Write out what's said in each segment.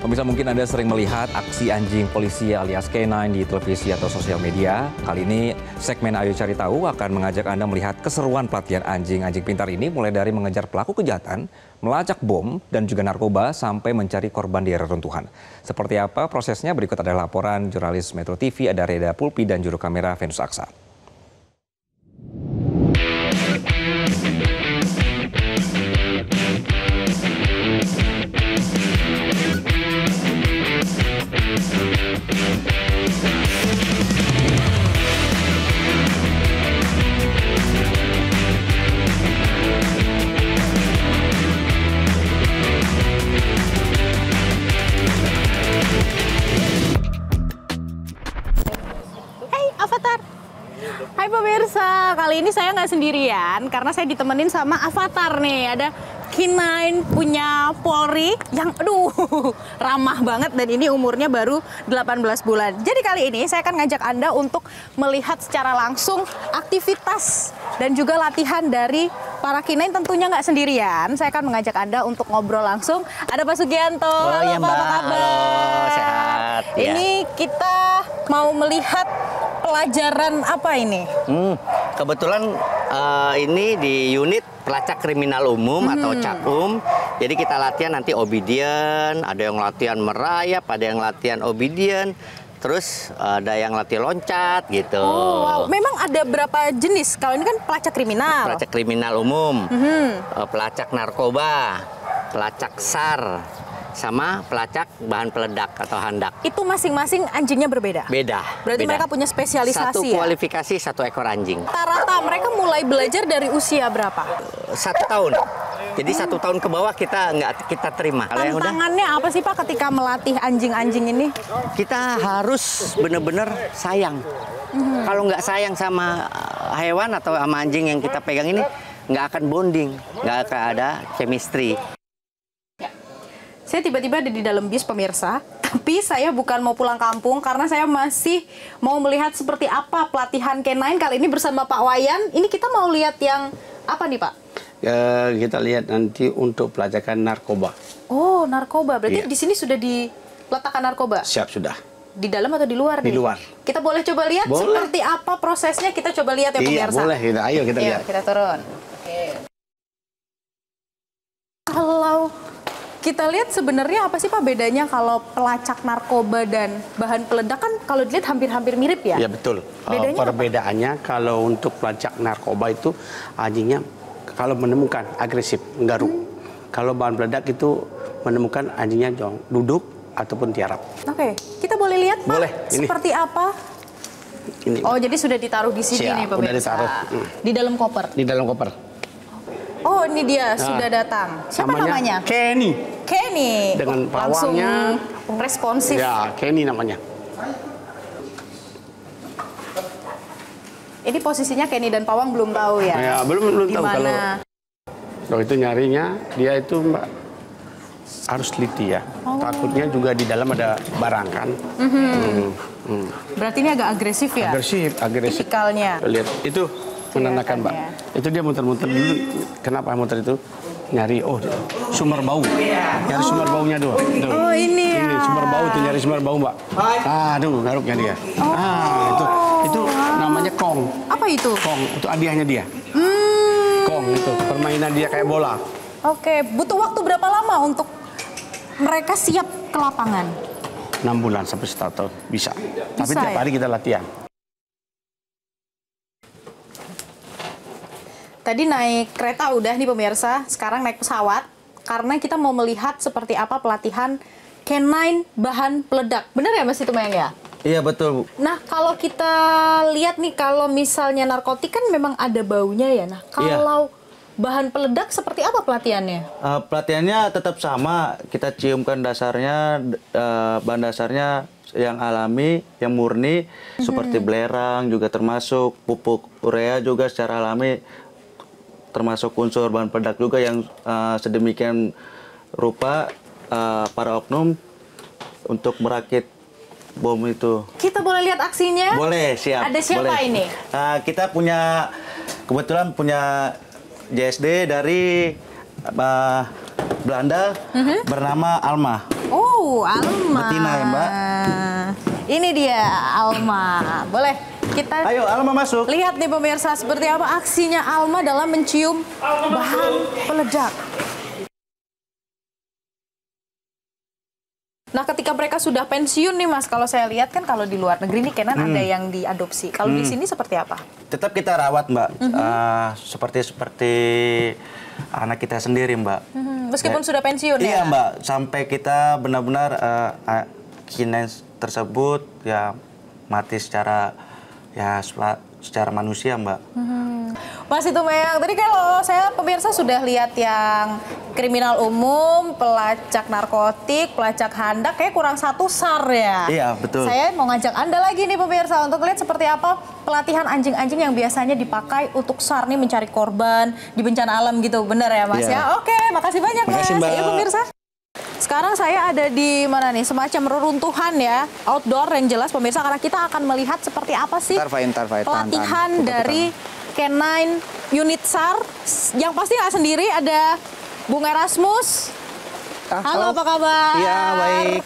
Pemirsa, mungkin Anda sering melihat aksi anjing polisi alias K9 di televisi atau sosial media. Kali ini segmen Ayo Cari Tahu akan mengajak Anda melihat keseruan pelatihan anjing-anjing pintar ini, mulai dari mengejar pelaku kejahatan, melacak bom, dan juga narkoba sampai mencari korban di reruntuhan. Seperti apa prosesnya? Berikut adalah laporan jurnalis Metro TV ada Reda Pulpi dan juru kamera Venus Aksa. Avatar. Hai pemirsa, kali ini saya nggak sendirian karena saya ditemenin sama Avatar nih. Ada K9 punya Polri yang ramah banget dan ini umurnya baru 18 bulan. Jadi kali ini saya akan ngajak Anda untuk melihat secara langsung aktivitas dan juga latihan dari para K9, tentunya nggak sendirian. Saya akan mengajak Anda untuk ngobrol langsung. Ada Pak Sugianto. Halo ya, Pak, apa kabar? Halo, sehat. Ini kita mau melihat pelajaran apa ini? Kebetulan ini di unit pelacak kriminal umum atau CAKUM. Jadi kita latihan nanti obedient, ada yang latihan merayap, ada yang latihan obedient, terus ada yang latihan loncat gitu. Oh, wow. Memang ada berapa jenis? Kalau ini kan pelacak kriminal. Pelacak kriminal umum, pelacak narkoba, pelacak SAR, sama pelacak bahan peledak atau handak. Itu masing-masing anjingnya berbeda? Beda. Berarti beda. mereka punya spesialisasi satu ya? kualifikasi, satu ekor anjing. Rata-rata mereka mulai belajar dari usia berapa? 1 tahun. Jadi 1 tahun ke bawah kita terima. Kalau yang udah, tantangannya apa sih Pak ketika melatih anjing-anjing ini? kita harus benar-benar sayang. Kalau nggak sayang sama hewan atau sama anjing yang kita pegang ini, nggak akan bonding, nggak akan ada chemistry. Saya tiba-tiba ada di dalam bis pemirsa, tapi saya bukan mau pulang kampung karena saya masih mau melihat seperti apa pelatihan K9 kali ini bersama Pak Wayan. Ini kita mau lihat yang apa nih Pak? Kita lihat nanti untuk pelacakan narkoba. Oh, narkoba. Berarti Iya. di sini sudah diletakkan narkoba? Siap sudah. Di dalam atau di luar? Di nih? luar. Kita boleh coba lihat Boleh. seperti apa prosesnya? Kita coba lihat ya Iya, pemirsa. boleh. Ayo kita lihat. Kita turun. Oke. Kalau kita lihat sebenarnya apa sih Pak bedanya kalau pelacak narkoba dan bahan peledak kan kalau dilihat hampir-hampir mirip ya? Ya betul. Bedanya Perbedaannya kalau untuk pelacak narkoba itu anjingnya kalau menemukan agresif, nggaruk. Kalau bahan peledak itu menemukan anjingnya duduk ataupun tiarap. Oke, kita boleh lihat Pak? Boleh, ini. Seperti apa? Ini. Oh, jadi sudah ditaruh di sini Siap, nih pemirsa. udah ditaruh. Di dalam koper. Di dalam koper. Oh, ini dia sudah datang. Siapa namanya? Kenny. Kenny. Dengan Langsung pawangnya. responsif. Ya, Kenny namanya. Ini posisinya Kenny dan Pawang belum tahu ya? Ya, belum tahu Gimana? kalau itu nyarinya dia itu Mbak harus teliti ya. Takutnya juga di dalam ada barang kan. Berarti ini agak agresif ya? Agresif. Tipikalnya. Lihat itu menandakan Mbak. Itu dia muter-muter dulu. Kenapa muter itu? Nyari sumber bau. Nyari sumber baunya dulu. Tuh. Oh, ini ya. Ini sumber bau tuh, nyari sumber bau Mbak. Aduh, garuknya dia. Itu namanya kong. Apa itu? Kong itu hadiahnya dia. Kong itu permainan dia kayak bola. Oke, butuh waktu berapa lama untuk mereka siap ke lapangan? 6 bulan sampai 1 tahun bisa. Tapi Bisa, tiap ya? hari kita latihan. Tadi naik kereta udah nih pemirsa, sekarang naik pesawat karena kita mau melihat seperti apa pelatihan K9 bahan peledak. Benar ya Mas Itumayang ya? Iya betul Bu. Nah kalau kita lihat nih kalau misalnya narkotik kan memang ada baunya ya. Nah kalau bahan peledak seperti apa pelatihannya? Pelatihannya tetap sama, kita ciumkan dasarnya, bahan dasarnya yang alami, yang murni, seperti belerang juga termasuk, pupuk urea juga secara alami, termasuk unsur bahan peledak juga yang sedemikian rupa para oknum untuk merakit bom itu. Kita boleh lihat aksinya? Boleh, siap. Ada siapa boleh. ini? Kita kebetulan punya JSD dari Belanda bernama Alma. Oh, Alma. Betina ya, Mbak. Ini dia Alma. Boleh kita Ayo, Alma masuk. lihat nih pemirsa seperti apa aksinya Alma dalam mencium bahan peledak. Nah, ketika mereka sudah pensiun nih Mas, kalau saya lihat kan kalau di luar negeri nih Kenan ada yang diadopsi. Kalau di sini seperti apa? Tetap kita rawat, Mbak. Seperti anak kita sendiri, Mbak. Meskipun sudah pensiun ya? Iya, Mbak. Sampai kita benar-benar kinen tersebut ya mati secara manusia, Mbak. Mas itu Meyang, tadi kalau saya pemirsa sudah lihat yang kriminal umum, pelacak narkotik, pelacak handak, kayak kurang satu SAR ya. Iya, betul. Saya mau ngajak Anda lagi nih pemirsa untuk lihat seperti apa pelatihan anjing-anjing yang biasanya dipakai untuk SAR nih mencari korban di bencana alam gitu. Benar ya Mas Iya. ya? Oke, makasih banyak Makasih, Mas. Mbak. Iya pemirsa. Sekarang saya ada di mana nih? Semacam reruntuhan ya, outdoor yang jelas pemirsa, karena kita akan melihat seperti apa sih pelatihan dari Canine Unit SAR. Yang pasti nggak sendiri, ada Bung Erasmus. Halo, apa kabar? Iya, baik.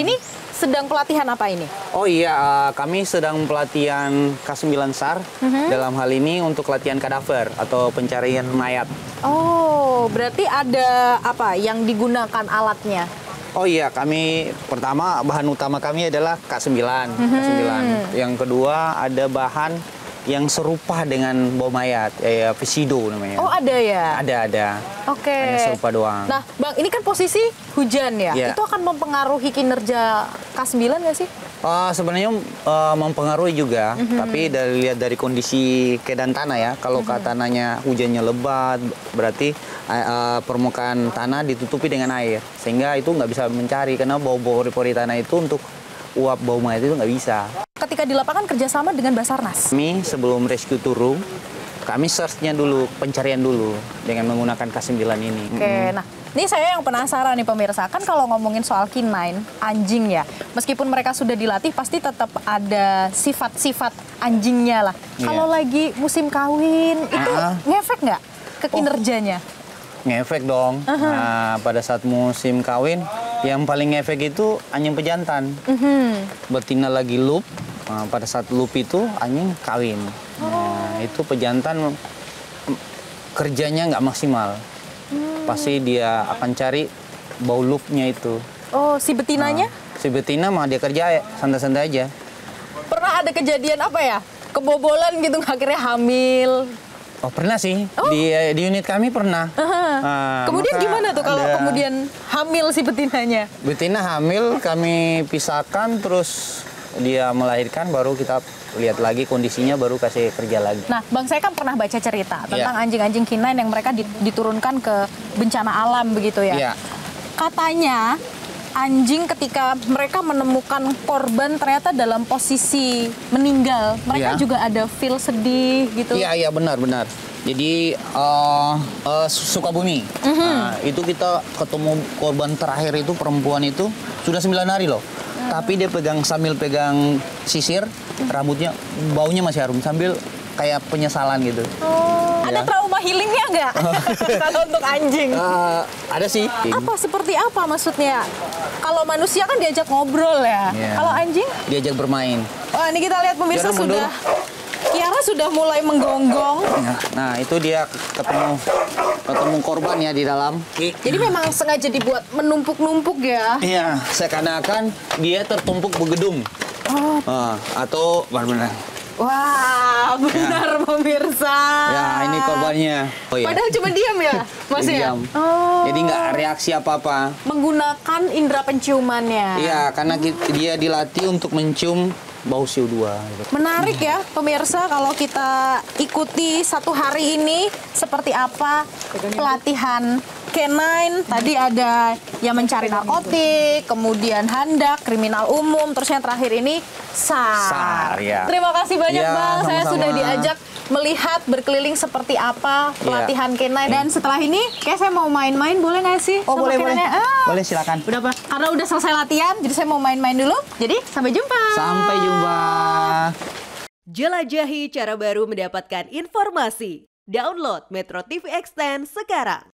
Ini sedang pelatihan apa ini? Oh iya, kami sedang pelatihan K9 SAR. Dalam hal ini untuk latihan kadaver atau pencarian mayat. Oh, berarti ada apa yang digunakan alatnya? Oh iya, kami pertama bahan utama kami adalah K9. Yang kedua ada bahan yang serupa dengan bau mayat, Visido namanya. Oh, ada ya? Ada. Oke. Hanya serupa doang. Nah, Bang, ini kan posisi hujan ya? Iya. Itu akan mempengaruhi kinerja K9 nggak sih? Sebenarnya mempengaruhi juga, tapi dilihat dari kondisi keadaan tanah ya. Kalau tanahnya hujannya lebat, berarti permukaan tanah ditutupi dengan air, sehingga itu nggak bisa mencari karena bau pori-pori tanah itu untuk uap bau mayat itu nggak bisa. Ketika di lapangan kerjasama dengan Basarnas. Kami sebelum rescue turun, kami search-nya dulu, pencarian dulu dengan menggunakan K9 ini. Oke, nah ini saya yang penasaran nih pemirsa, kan kalau ngomongin soal canine, anjing ya, meskipun mereka sudah dilatih pasti tetap ada sifat-sifat anjingnya lah. Iya. Kalau lagi musim kawin, itu ngefek nggak ke kinerjanya? Ngefek dong. Nah, pada saat musim kawin, yang paling ngefek itu anjing pejantan. Betina lagi loop, nah, pada saat loop itu anjing kawin. Nah, itu pejantan kerjanya nggak maksimal. Pasti dia akan cari bau loopnya itu. Oh, si betinanya? Si betina mah dia kerja santai-santai aja. Pernah ada kejadian apa ya? Kebobolan gitu akhirnya hamil. Oh pernah sih, di unit kami pernah. Nah, Kemudian maka gimana tuh kalau ada kemudian hamil si betinanya? betina hamil, kami pisahkan, terus dia melahirkan, baru kita lihat lagi kondisinya, baru kasih kerja lagi. Nah, Bang, saya kan pernah baca cerita tentang Iya. anjing-anjing canine yang mereka diturunkan ke bencana alam begitu ya. Iya. Katanya anjing ketika mereka menemukan korban ternyata dalam posisi meninggal, mereka Iya. juga ada feel sedih gitu. Iya benar. Jadi Sukabumi, nah, itu kita ketemu korban terakhir itu perempuan itu sudah 9 hari loh. Tapi dia sambil pegang sisir, rambutnya baunya masih harum sambil kayak penyesalan gitu. Oh, ada Iya. trauma healingnya nggak kalau untuk anjing? Ada sih. Apa seperti apa maksudnya? Kalau manusia kan diajak ngobrol ya. Iya. Kalau anjing? Diajak bermain. Wah, ini kita lihat pemirsa Kiara mundur. sudah. Kiara sudah mulai menggonggong. Nah itu dia ketemu korban ya di dalam. Jadi memang sengaja dibuat menumpuk-numpuk ya. Iya, seakan-akan dia tertumpuk bergedung. Oh. Atau benar. Wah, benar pemirsa. Ya, ini korbannya. Oh iya. Padahal cuma diam ya, Mas ya? Diam. Oh. Jadi nggak reaksi apa-apa. Menggunakan indera penciumannya. Iya, karena dia dilatih untuk mencium bau CO2. Gitu. Menarik ya pemirsa kalau kita ikuti satu hari ini seperti apa pelatihan canine. Tadi ada yang mencari narkotik, kemudian handak, kriminal umum, terus yang terakhir ini SAR. SAR, ya. Terima kasih banyak Ya, Bang, saya sama-sama. sudah diajak melihat berkeliling seperti apa pelatihan canine. Dan setelah ini kayak saya mau main-main, boleh nggak sih? Oh, sama boleh. canine-nya? Boleh, silakan. Udah, Pak. Karena udah selesai latihan, jadi saya mau main-main dulu. Jadi sampai jumpa. Sampai jumpa. Jelajahi cara baru mendapatkan informasi. Download Metro TV Extend sekarang.